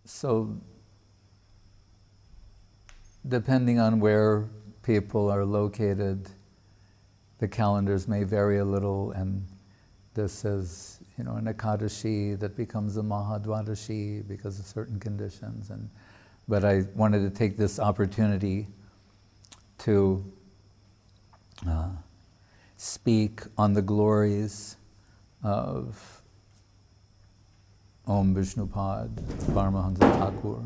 So, depending on where people are located, the calendars may vary a little, and this is, an Ekadashi that becomes a Mahadvadashi because of certain conditions. But I wanted to take this opportunity to speak on the glories of Om Vishnupad, Paramahansa Thakur,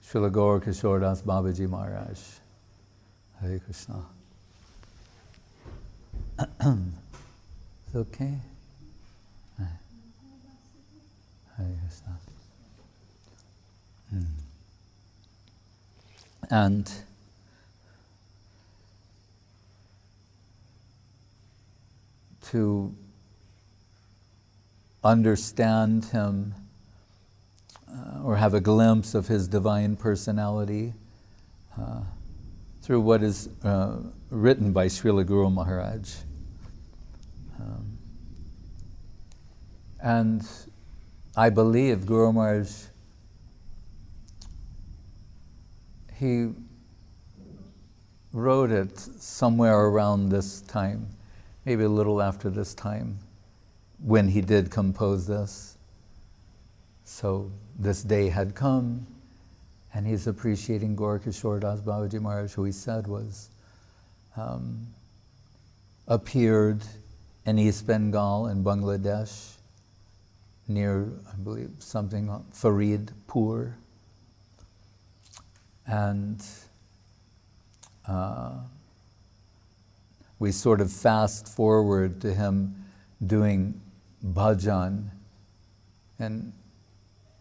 Srila Gaura Kishora Das Babaji Maharaj. Hare Krishna. It's okay? Hare Krishna. And to understand him or have a glimpse of his divine personality through what is written by Srila Guru Maharaj. And I believe Guru Maharaj, he wrote it somewhere around this time, maybe a little after this time, when he did compose this. So this day had come, and he's appreciating Gaura Kishora Das Babaji Maharaj, who he said was appeared in East Bengal in Bangladesh, near, I believe, something Faridpur. And we sort of fast forward to him doing bhajan and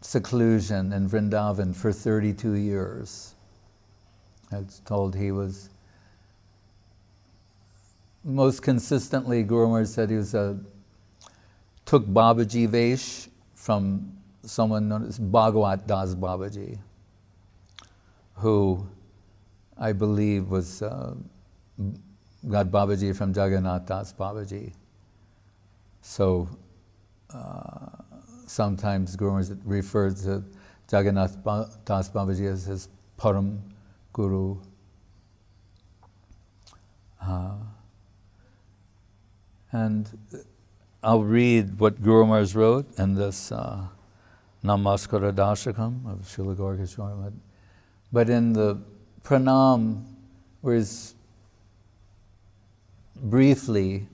seclusion in Vrindavan for 32 years. It's told he was, most consistently, Guru Maharaj said he was took Babaji Vesh from someone known as Bhagwat Das Babaji, who I believe was got Babaji from Jagannath Das Babaji. So sometimes Guru Maharaj refers to Jagannath Das Babaji as his Param Guru. And I'll read what Guru Maharaj wrote in this Namaskara Dashakam of Srila Gaura Kishora. But in the pranam, where he's briefly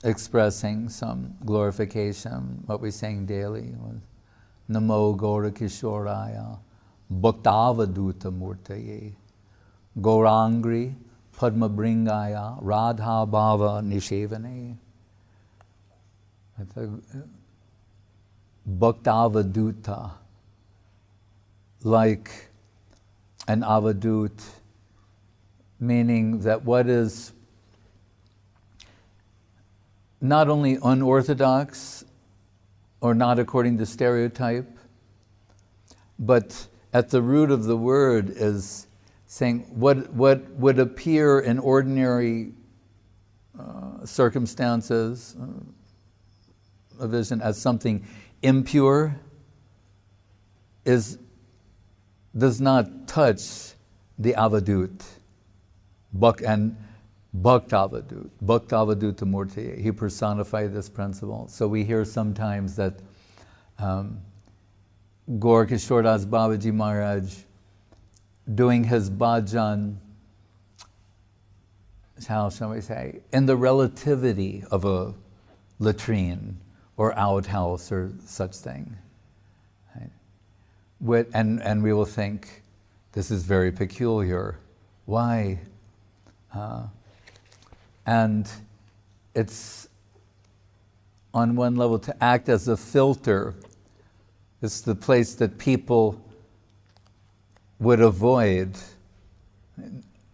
expressing some glorification, what we sang daily was Namo Gaura Kishoraya Bhaktavaduta Murtaye Gaurangri Padma Bringaya Radha Bhava Nishevane. Bhaktavaduta, like an avadut, meaning that what is not only unorthodox or not according to stereotype, but at the root of the word is saying what would appear in ordinary circumstances, a vision as something impure, does not touch the avadut, and Bhaktavaduta Murti. He personified this principle. So we hear sometimes that Gaura Kishora Das Babaji Maharaj doing his bhajan, how shall we say, in the relativity of a latrine or outhouse or such thing. Right? And we will think, this is very peculiar. Why? And it's, on one level, to act as a filter. It's the place that people would avoid.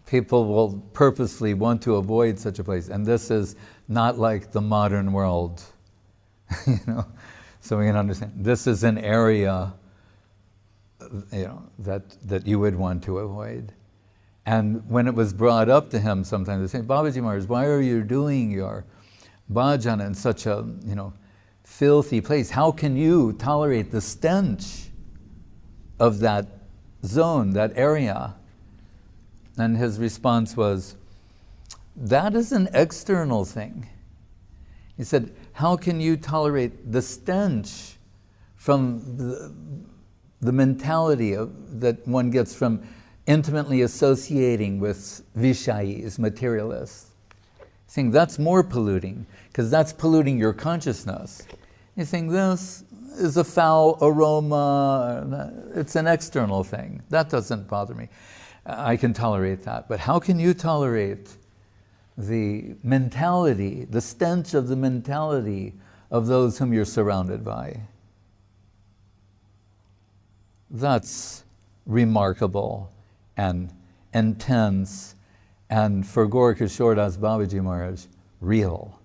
People will purposely want to avoid such a place. And this is not like the modern world. So we can understand. This is an area that you would want to avoid. And when it was brought up to him, sometimes they say, Babaji Maharaj, why are you doing your bhajan in such a, filthy place. How can you tolerate the stench of that zone, that area? And his response was, that is an external thing. He said, how can you tolerate the stench from the mentality that one gets from intimately associating with vishayis, materialists? Saying that's more polluting, because that's polluting your consciousness. He's saying this is a foul aroma, it's an external thing. That doesn't bother me. I can tolerate that. But how can you tolerate the mentality, the stench of the mentality of those whom you're surrounded by? That's remarkable and intense, and for Gaura Kishora Das Babaji Maharaj, real.